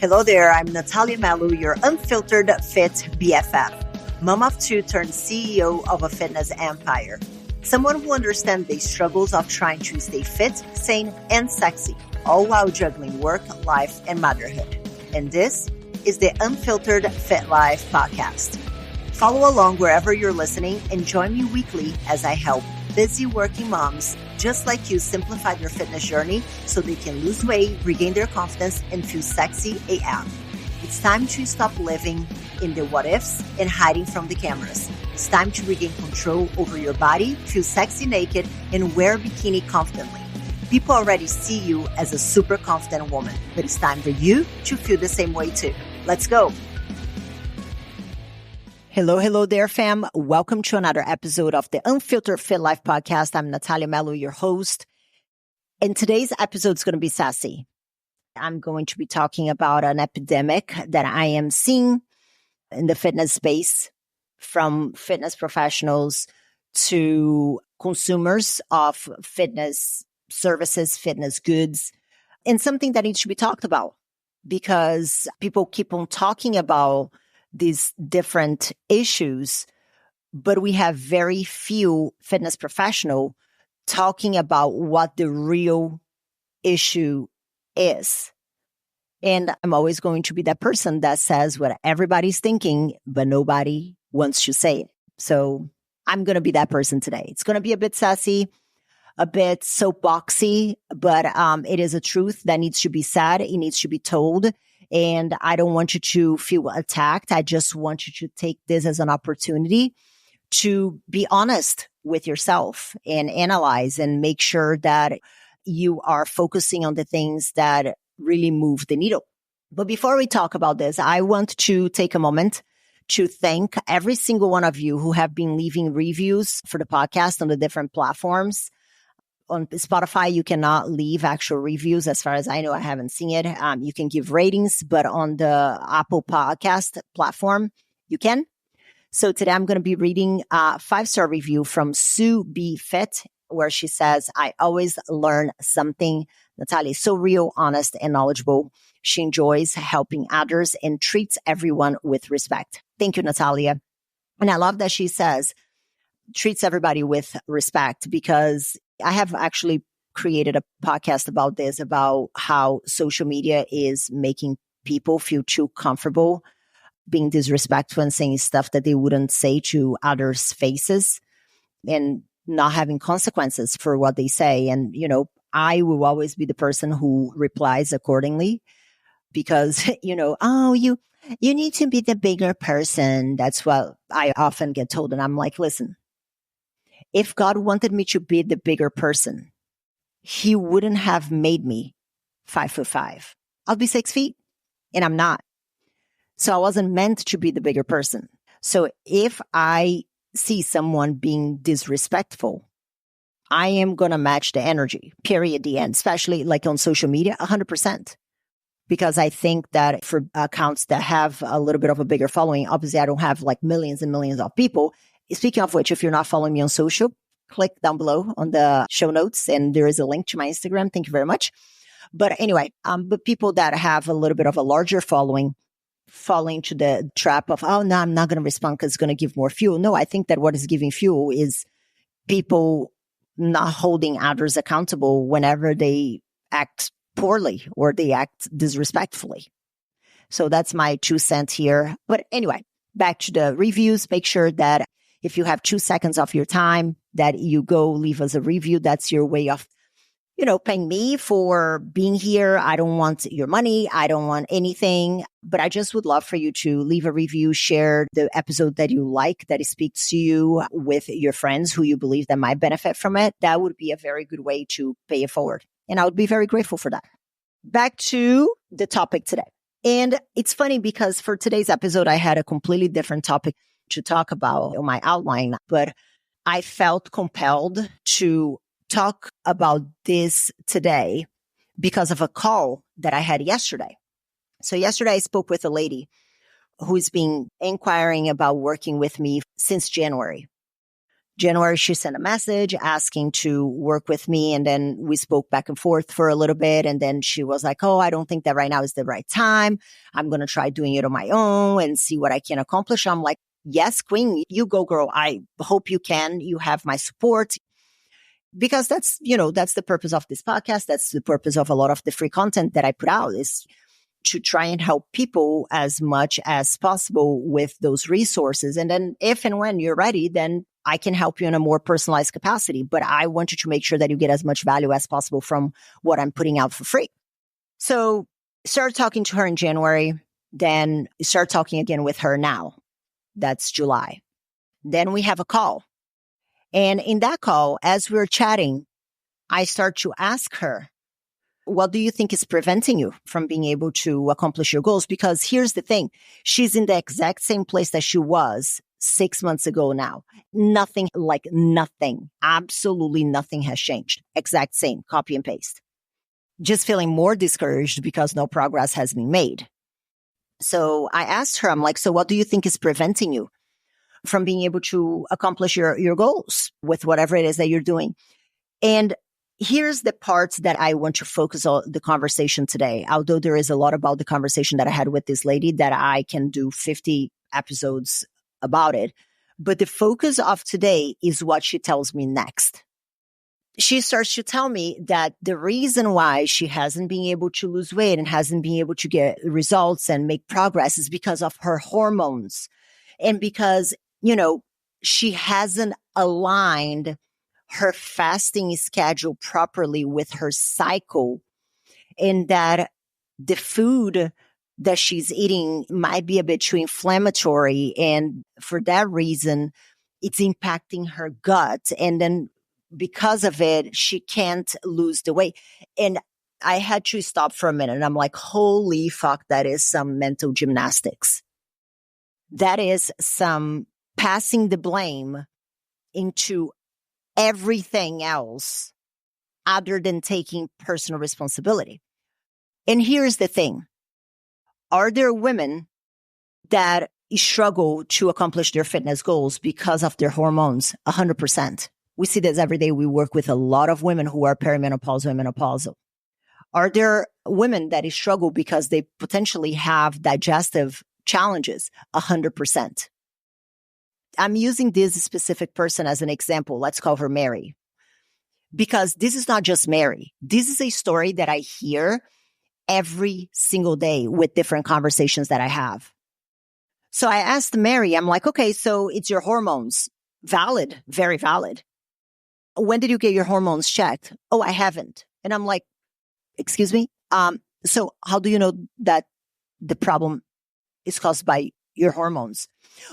Hello there, I'm Nathalia Melo, your unfiltered fit BFF, mom of two turned CEO of a fitness empire. Someone who understands the struggles of trying to stay fit, sane, and sexy, all while juggling work, life, and motherhood. And this is the Unfiltered Fit Life podcast. Follow along wherever you're listening and join me weekly as I help busy working moms just like you simplify their fitness journey so they can lose weight, regain their confidence, and feel sexy AF. It's time to stop living in the what ifs and hiding from the cameras. It's time to regain control over your body, feel sexy naked, and wear a bikini confidently. People already see you as a super confident woman, but it's time for you to feel the same way too. Let's go. Hello there, fam. Welcome to another episode of the Unfiltered Fit Life podcast. I'm Nathalia Melo, your host. And today's episode is going to be sassy. I'm going to be talking about an epidemic that I am seeing in the fitness space, from fitness professionals to consumers of fitness services, fitness goods, and something that needs to be talked about because people keep on talking about these different issues, but we have very few fitness professionals talking about what the real issue is. And I'm always going to be that person that says what everybody's thinking, but nobody wants to say it. So I'm going to be that person today. It's going to be a bit sassy, a bit soapboxy, but it is a truth that needs to be said. It needs to be told. And I don't want you to feel attacked. I just want you to take this as an opportunity to be honest with yourself and analyze and make sure that you are focusing on the things that really move the needle. But before we talk about this, I want to take a moment to thank every single one of you who have been leaving reviews for the podcast on the different platforms. On Spotify, you cannot leave actual reviews. As far as I know, I haven't seen it. You can give ratings, but on the Apple Podcast platform, you can. So today I'm going to be reading a 5-star review from Sue B. Fit, where she says, I always learn something. Nathalia is so real, honest, and knowledgeable. She enjoys helping others and treats everyone with respect. Thank you, Nathalia. And I love that she says, treats everybody with respect, because I have actually created a podcast about this, about how social media is making people feel too comfortable being disrespectful and saying stuff that they wouldn't say to others' faces and not having consequences for what they say. And, you know, I will always be the person who replies accordingly because, you need to be the bigger person. That's what I often get told. And I'm like, listen, if God wanted me to be the bigger person, he wouldn't have made me 5'5". I'll be 6 feet and I'm not. So I wasn't meant to be the bigger person. So if I see someone being disrespectful, I am going to match the energy, period, the end, especially like on social media, 100%. Because I think that for accounts that have a little bit of a bigger following, obviously I don't have like millions and millions of people. Speaking of which, if you're not following me on social, click down below on the show notes and there is a link to my Instagram. Thank you very much. But anyway, but people that have a little bit of a larger following fall into the trap of, oh, no, I'm not going to respond because it's going to give more fuel. No, I think that what is giving fuel is people not holding others accountable whenever they act poorly or they act disrespectfully. So that's my 2 cents here. But anyway, back to the reviews. Make sure that if you have 2 seconds of your time, that you go leave us a review. That's your way of, paying me for being here. I don't want your money. I don't want anything, but I just would love for you to leave a review, share the episode that you like, that it speaks to you with your friends who you believe that might benefit from it. That would be a very good way to pay it forward. And I would be very grateful for that. Back to the topic today. And it's funny because for today's episode, I had a completely different topic to talk about on my outline, but I felt compelled to talk about this today because of a call that I had yesterday. So yesterday I spoke with a lady who's been inquiring about working with me since January. January, she sent a message asking to work with me. And then we spoke back and forth for a little bit. And then she was like, oh, I don't think that right now is the right time. I'm going to try doing it on my own and see what I can accomplish. I'm like, yes, queen, you go, girl. I hope you can. You have my support. Because that's the purpose of this podcast. That's the purpose of a lot of the free content that I put out, is to try and help people as much as possible with those resources. And then if and when you're ready, then I can help you in a more personalized capacity. But I want you to make sure that you get as much value as possible from what I'm putting out for free. So start talking to her in January, then start talking again with her now. That's July. Then we have a call. And in that call, as we're chatting, I start to ask her, what do you think is preventing you from being able to accomplish your goals? Because here's the thing. She's in the exact same place that she was 6 months ago now. Nothing, absolutely nothing has changed. Exact same, copy and paste. Just feeling more discouraged because no progress has been made. So I asked her, I'm like, so what do you think is preventing you from being able to accomplish your goals with whatever it is that you're doing? And here's the parts that I want to focus on the conversation today. Although there is a lot about the conversation that I had with this lady that I can do 50 episodes about it. But the focus of today is what she tells me next. She starts to tell me that the reason why she hasn't been able to lose weight and hasn't been able to get results and make progress is because of her hormones. And because, she hasn't aligned her fasting schedule properly with her cycle, and that the food that she's eating might be a bit too inflammatory. And for that reason, it's impacting her gut. And then because of it, she can't lose the weight. And I had to stop for a minute. And I'm like, holy fuck, that is some mental gymnastics. That is some passing the blame into everything else other than taking personal responsibility. And here's the thing. Are there women that struggle to accomplish their fitness goals because of their hormones? 100%. We see this every day. We work with a lot of women who are perimenopausal and menopausal. Are there women that struggle because they potentially have digestive challenges? 100%. I'm using this specific person as an example. Let's call her Mary. Because this is not just Mary. This is a story that I hear every single day with different conversations that I have. So I asked Mary, I'm like, okay, so it's your hormones. Valid, very valid. When did you get your hormones checked? Oh, I haven't. And I'm like, excuse me? So how do you know that the problem is caused by your hormones?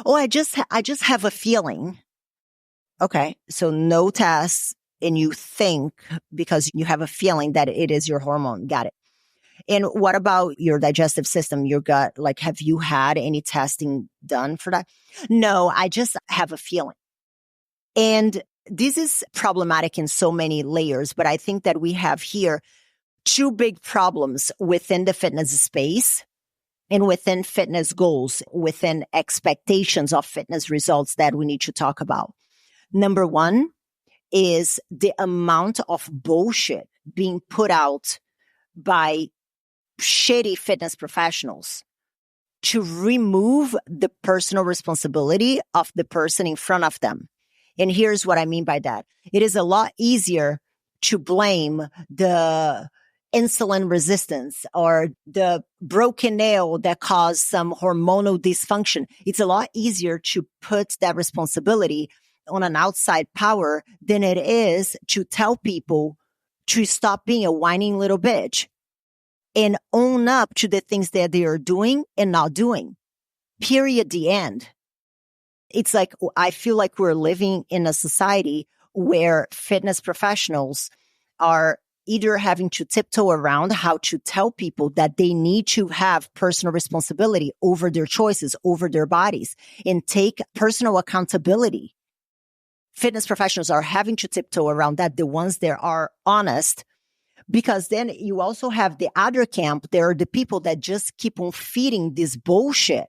Oh, I just have a feeling. Okay. So no tests, and you think because you have a feeling that it is your hormone. Got it. And what about your digestive system, your gut? Like, have you had any testing done for that? No, I just have a feeling. And this is problematic in so many layers, but I think that we have here two big problems within the fitness space and within fitness goals, within expectations of fitness results that we need to talk about. Number one is the amount of bullshit being put out by shitty fitness professionals to remove the personal responsibility of the person in front of them. And here's what I mean by that. It is a lot easier to blame the insulin resistance or the broken nail that caused some hormonal dysfunction. It's a lot easier to put that responsibility on an outside power than it is to tell people to stop being a whining little bitch and own up to the things that they are doing and not doing. Period. The end. It's like, I feel like we're living in a society where fitness professionals are either having to tiptoe around how to tell people that they need to have personal responsibility over their choices, over their bodies, and take personal accountability. Fitness professionals are having to tiptoe around that, the ones that are honest, because then you also have the other camp. There are the people that just keep on feeding this bullshit.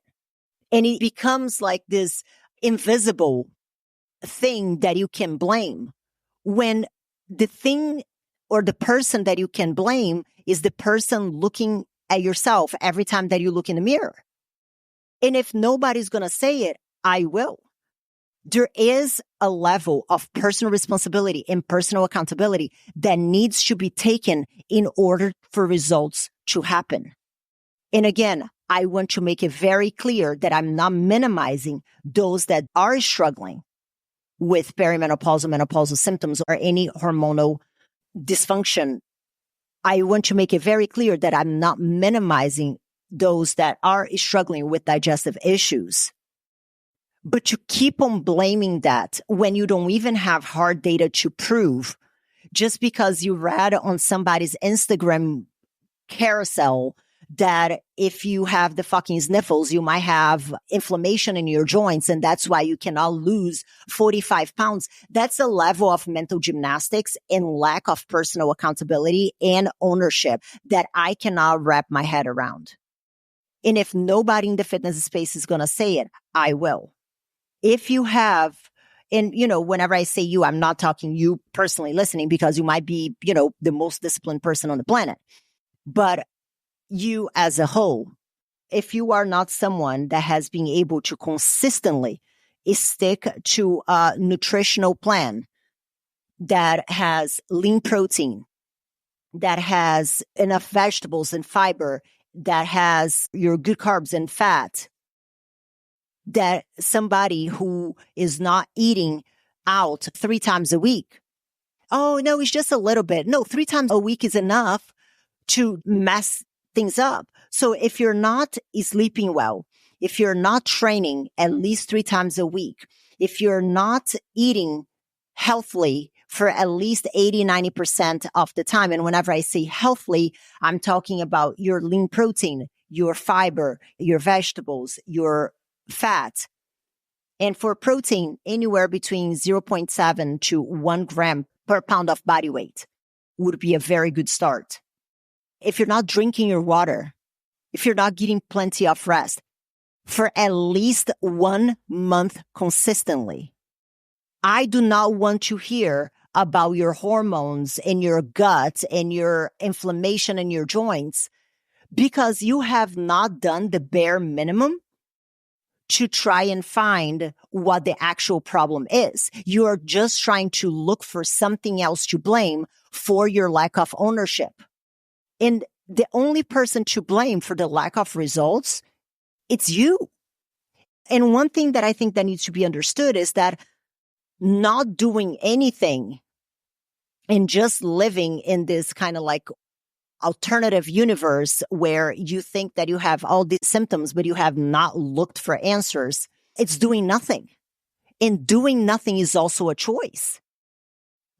And it becomes like this invisible thing that you can blame, when the thing or the person that you can blame is the person looking at yourself every time that you look in the mirror. And if nobody's going to say it, I will. There is a level of personal responsibility and personal accountability that needs to be taken in order for results to happen. And again, I want to make it very clear that I'm not minimizing those that are struggling with perimenopausal, menopausal symptoms or any hormonal dysfunction. I want to make it very clear that I'm not minimizing those that are struggling with digestive issues. But to keep on blaming that when you don't even have hard data to prove, just because you read on somebody's Instagram carousel that if you have the fucking sniffles, you might have inflammation in your joints, and that's why you cannot lose 45 pounds. That's a level of mental gymnastics and lack of personal accountability and ownership that I cannot wrap my head around. And if nobody in the fitness space is going to say it, I will. If you have, and whenever I say you, I'm not talking you personally listening, because you might be, the most disciplined person on the planet. But you as a whole, if you are not someone that has been able to consistently stick to a nutritional plan that has lean protein, that has enough vegetables and fiber, that has your good carbs and fat, that somebody who is not eating out 3 times a week. Oh, no, it's just a little bit. No, 3 times a week is enough to mess things up. So if you're not sleeping well, if you're not training at least 3 times a week, if you're not eating healthily for at least 80-90% of the time, and whenever I say healthily, I'm talking about your lean protein, your fiber, your vegetables, your fat. And for protein, anywhere between 0.7 to 1 gram per pound of body weight would be a very good start. If you're not drinking your water, if you're not getting plenty of rest for at least 1 month consistently, I do not want to hear about your hormones in your gut and your inflammation in your joints, because you have not done the bare minimum to try and find what the actual problem is. You are just trying to look for something else to blame for your lack of ownership. And the only person to blame for the lack of results, it's you. And one thing that I think that needs to be understood is that not doing anything and just living in this kind of like alternative universe where you think that you have all these symptoms, but you have not looked for answers, it's doing nothing. And doing nothing is also a choice.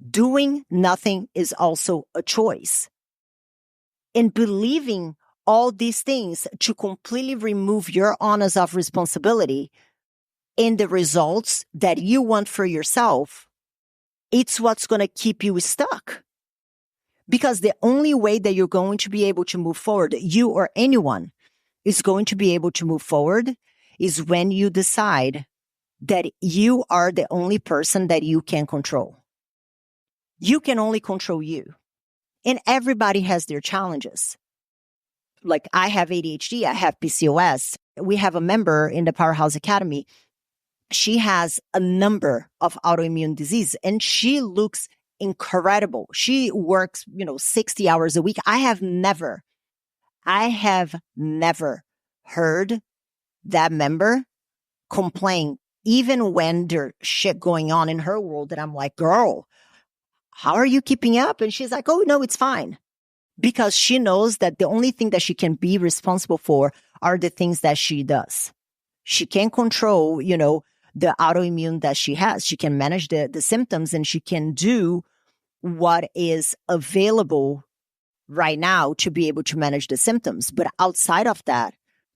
Doing nothing is also a choice. And believing all these things to completely remove your onus of responsibility in the results that you want for yourself, it's what's going to keep you stuck. Because the only way that you're going to be able to move forward, you or anyone is going to be able to move forward, is when you decide that you are the only person that you can control. You can only control you. And everybody has their challenges. Like I have ADHD, I have PCOS. We have a member in the Powerhouse Academy. She has a number of autoimmune diseases and she looks incredible. She works, 60 hours a week. I have never heard that member complain, even when there's shit going on in her world. And I'm like, girl, how are you keeping up? And she's like, oh, no, it's fine. Because she knows that the only thing that she can be responsible for are the things that she does. She can't control, the autoimmune that she has. She can manage the symptoms and she can do what is available right now to be able to manage the symptoms. But outside of that,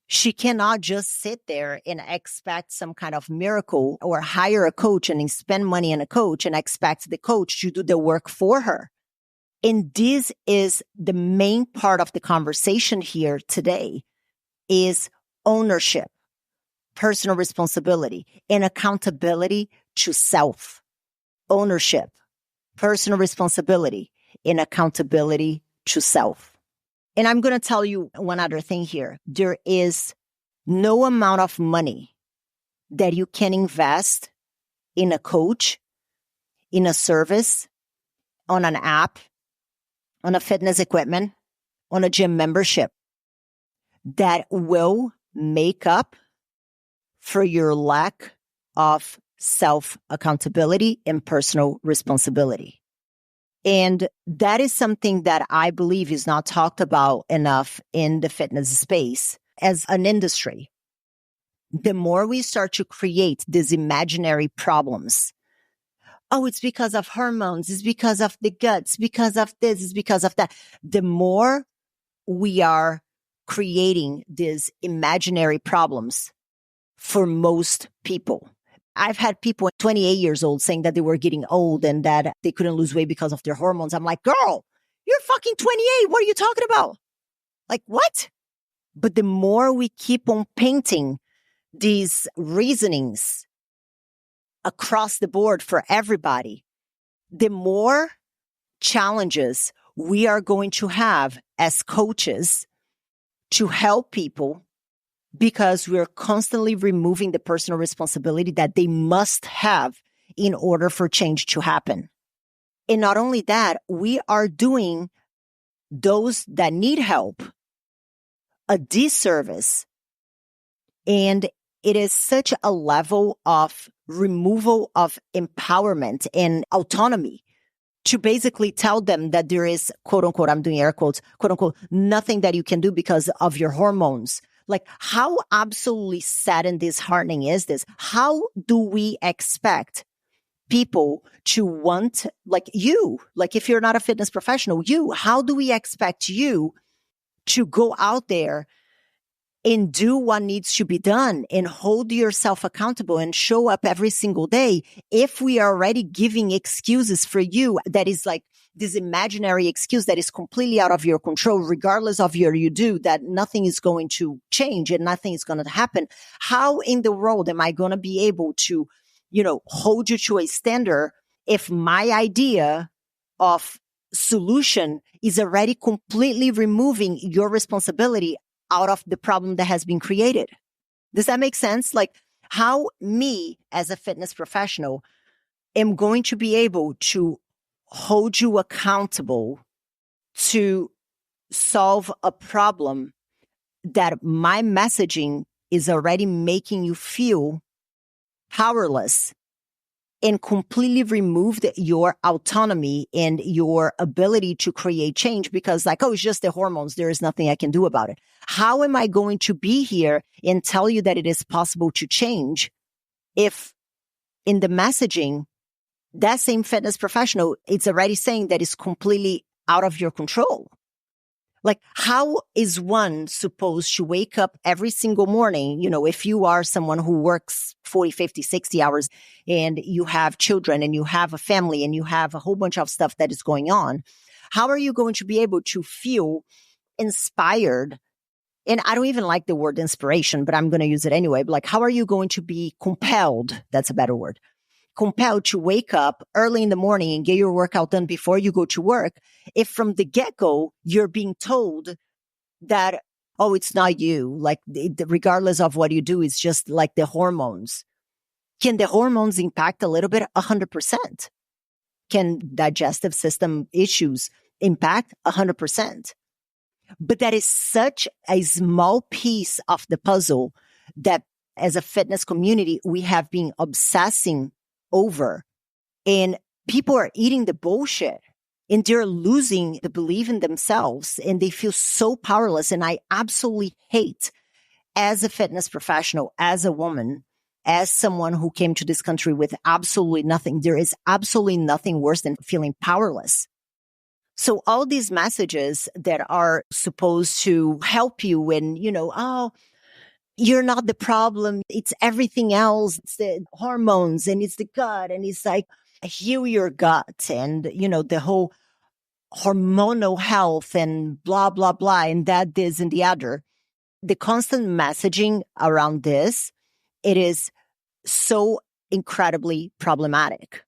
she cannot just sit there and expect some kind of miracle or hire a coach and spend money on a coach and expect the coach to do the work for her. And this is the main part of the conversation here today, is ownership, personal responsibility, and accountability to self, ownership, personal responsibility, and accountability to self. And I'm going to tell you one other thing here. There is no amount of money that you can invest in a coach, in a service, on an app, on a fitness equipment, on a gym membership that will make up for your lack of self-accountability and personal responsibility. And that is something that I believe is not talked about enough in the fitness space as an industry. The more we start to create these imaginary problems, oh, it's because of hormones, it's because of the guts, because of this, it's because of that. The more we are creating these imaginary problems for most people. I've had people 28 years old saying that they were getting old and that they couldn't lose weight because of their hormones. I'm like, girl, you're fucking 28. What are you talking about? Like, what? But the more we keep on painting these reasonings across the board for everybody, the more challenges we are going to have as coaches to help people, because we're constantly removing the personal responsibility that they must have in order for change to happen. And not only that, we are doing those that need help a disservice. And it is such a level of removal of empowerment and autonomy to basically tell them that there is, quote unquote, I'm doing air quotes, quote unquote, nothing that you can do because of your hormones. Like, how absolutely sad and disheartening is this? How do we expect people to want, like you, like if you're not a fitness professional, how do we expect you to go out there and do what needs to be done and hold yourself accountable and show up every single day if we are already giving excuses for you that is like this imaginary excuse that is completely out of your control, regardless of your you do, that nothing is going to change and nothing is going to happen? How in the world am I going to be able to, hold you to a standard if my idea of solution is already completely removing your responsibility out of the problem that has been created? Does that make sense? Like, how me as a fitness professional am going to be able to hold you accountable to solve a problem that my messaging is already making you feel powerless and completely removed your autonomy and your ability to create change because like, oh, it's just the hormones. There is nothing I can do about it. How am I going to be here and tell you that it is possible to change if in the messaging, that same fitness professional, it's already saying that it's completely out of your control? Like, how is one supposed to wake up every single morning? If you are someone who works 40, 50, 60 hours and you have children and you have a family and you have a whole bunch of stuff that is going on, how are you going to be able to feel inspired? And I don't even like the word inspiration, but I'm going to use it anyway. But like, how are you going to be compelled? That's a better word. Compelled to wake up early in the morning and get your workout done before you go to work, if from the get-go you're being told that, oh, it's not you, like regardless of what you do, it's just like the hormones. Can the hormones impact a little bit? 100%. Can digestive system issues impact? 100%. But that is such a small piece of the puzzle that as a fitness community, we have been obsessing over, and people are eating the bullshit and they're losing the belief in themselves and they feel so powerless. And I absolutely hate, as a fitness professional, as a woman, as someone who came to this country with absolutely nothing, there is absolutely nothing worse than feeling powerless. So all these messages that are supposed to help you when, oh, you're not the problem. It's everything else. It's the hormones and it's the gut. And it's like, heal your gut and, the whole hormonal health and blah, blah, blah. And that, this, and the other. The constant messaging around this, it is so incredibly problematic.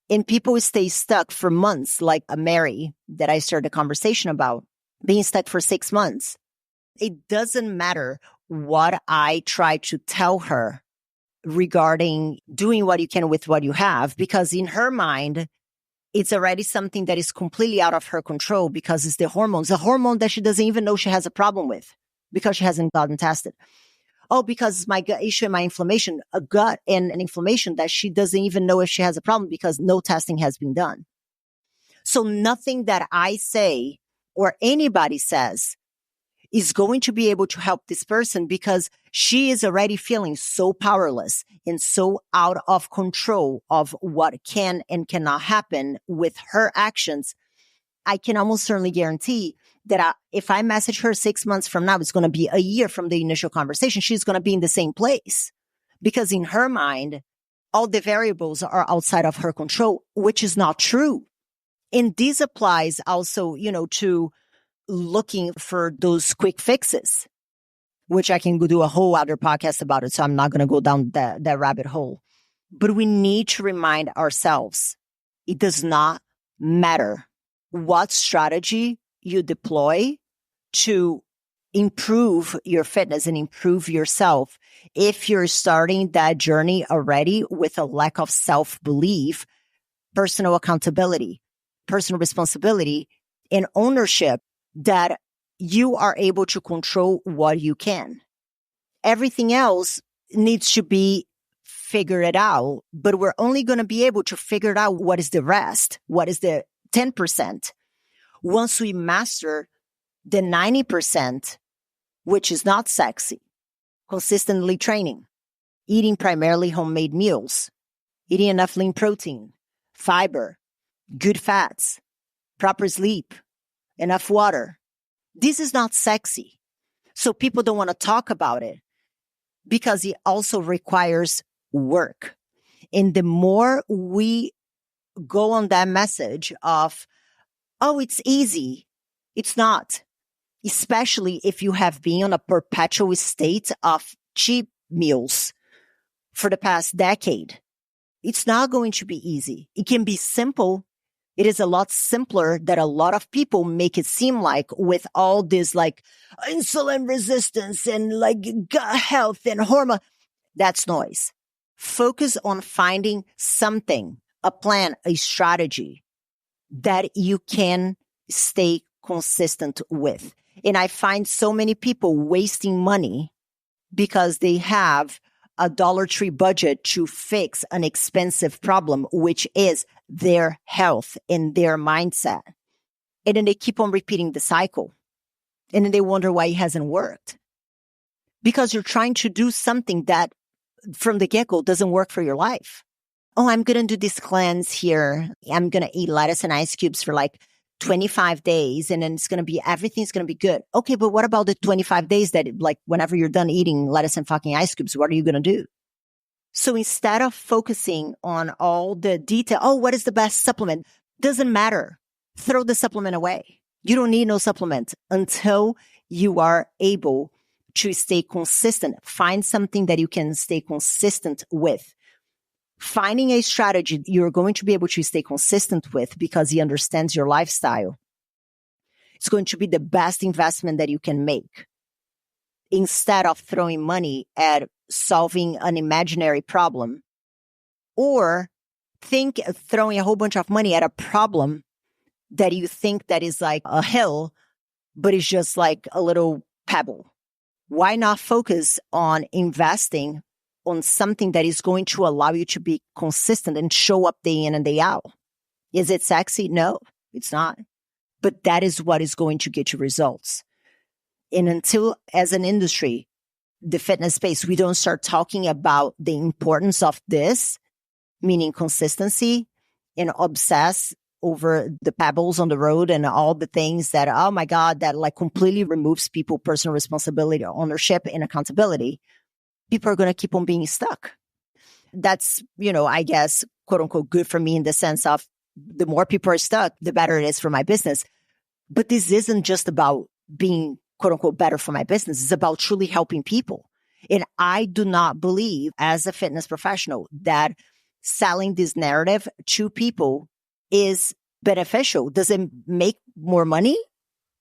And people stay stuck for months, like a Mary that I started a conversation about, being stuck for 6 months. It doesn't matter what I try to tell her regarding doing what you can with what you have, because in her mind, it's already something that is completely out of her control because it's the hormones, a hormone that she doesn't even know she has a problem with because she hasn't gotten tested. Oh, because it's my gut issue and my inflammation, a gut and an inflammation that she doesn't even know if she has a problem because no testing has been done. So nothing that I say or anybody says is going to be able to help this person because she is already feeling so powerless and so out of control of what can and cannot happen with her actions. I can almost certainly guarantee that if I message her 6 months from now, it's going to be a year from the initial conversation. She's going to be in the same place because in her mind, all the variables are outside of her control, which is not true. And this applies also, to looking for those quick fixes, which I can do a whole other podcast about it. So I'm not going to go down that rabbit hole. But we need to remind ourselves, it does not matter what strategy you deploy to improve your fitness and improve yourself. If you're starting that journey already with a lack of self-belief, personal accountability, personal responsibility, and ownership, that you are able to control what you can. Everything else needs to be figured out, but we're only going to be able to figure out what is the rest, what is the 10%. Once we master the 90%, which is not sexy, consistently training, eating primarily homemade meals, eating enough lean protein, fiber, good fats, proper sleep, enough water. This is not sexy. So people don't want to talk about it because it also requires work. And the more we go on that message of, oh, it's easy, it's not. Especially if you have been on a perpetual state of cheap meals for the past decade. It's not going to be easy. It can be simple. It is a lot simpler that a lot of people make it seem like, with all this like insulin resistance and like gut health and hormone. That's noise. Focus on finding something, a plan, a strategy that you can stay consistent with. And I find so many people wasting money because they have a Dollar Tree budget to fix an expensive problem, which is their health and their mindset. And then they keep on repeating the cycle. And then they wonder why it hasn't worked. Because you're trying to do something that from the get-go doesn't work for your life. Oh, I'm going to do this cleanse here. I'm going to eat lettuce and ice cubes for like 25 days and then everything's going to be good. Okay, but what about the 25 days that like whenever you're done eating lettuce and fucking ice cubes, what are you going to do? So instead of focusing on all the detail, oh, what is the best supplement? Doesn't matter. Throw the supplement away. You don't need no supplement until you are able to stay consistent. Find something that you can stay consistent with. Finding a strategy you're going to be able to stay consistent with because he understands your lifestyle. It's going to be the best investment that you can make. Instead of throwing money at solving an imaginary problem, or throwing a whole bunch of money at a problem that you think that is like a hill, but it's just like a little pebble. Why not focus on investing on something that is going to allow you to be consistent and show up day in and day out? Is it sexy? No, it's not. But that is what is going to get you results. And until, as an industry, the fitness space, we don't start talking about the importance of this, meaning consistency, and obsess over the pebbles on the road and all the things that, oh my God, that like completely removes people personal responsibility, ownership, and accountability, people are going to keep on being stuck. That's, I guess, quote unquote, good for me in the sense of the more people are stuck, the better it is for my business. But this isn't just about being, quote unquote, better for my business. It's about truly helping people. And I do not believe as a fitness professional that selling this narrative to people is beneficial. Does it make more money?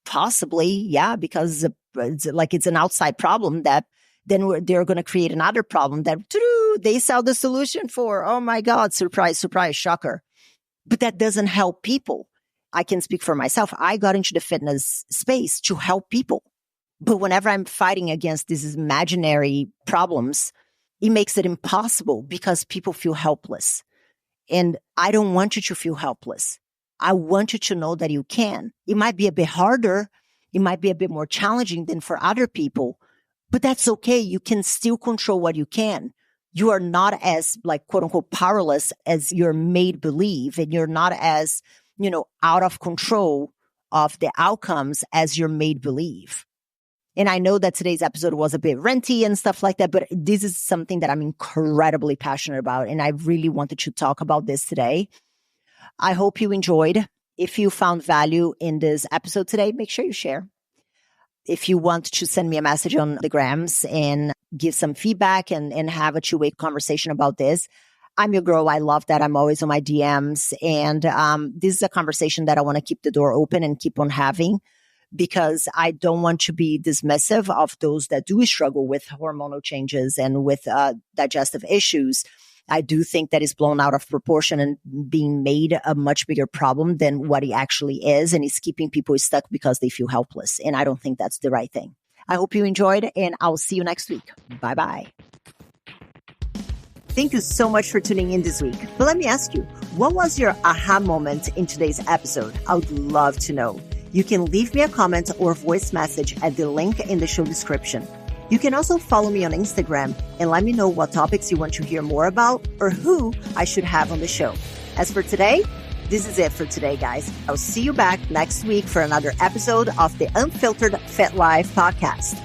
Possibly, yeah, because it's an outside problem that then they're going to create another problem that they sell the solution for. Oh my God, surprise, surprise, shocker. But that doesn't help people. I can speak for myself. I got into the fitness space to help people. But whenever I'm fighting against these imaginary problems, it makes it impossible because people feel helpless. And I don't want you to feel helpless. I want you to know that you can. It might be a bit harder. It might be a bit more challenging than for other people, but that's okay. You can still control what you can. You are not as quote unquote powerless as you're made believe, and you're not as, out of control of the outcomes as you're made believe. And I know that today's episode was a bit renty and stuff like that, but this is something that I'm incredibly passionate about. And I really wanted to talk about this today. I hope you enjoyed. If you found value in this episode today, make sure you share. If you want to send me a message on the grams and give some feedback and have a two-way conversation about this, I'm your girl. I love that. I'm always on my DMs. And this is a conversation that I want to keep the door open and keep on having, because I don't want to be dismissive of those that do struggle with hormonal changes and with digestive issues. I do think that is blown out of proportion and being made a much bigger problem than what it actually is. And it's keeping people stuck because they feel helpless. And I don't think that's the right thing. I hope you enjoyed, and I'll see you next week. Bye-bye. Thank you so much for tuning in this week. But let me ask you, what was your aha moment in today's episode? I would love to know. You can leave me a comment or voice message at the link in the show description. You can also follow me on Instagram and let me know what topics you want to hear more about or who I should have on the show. As for today, this is it for today, guys. I'll see you back next week for another episode of the Unfiltered Fit Life podcast.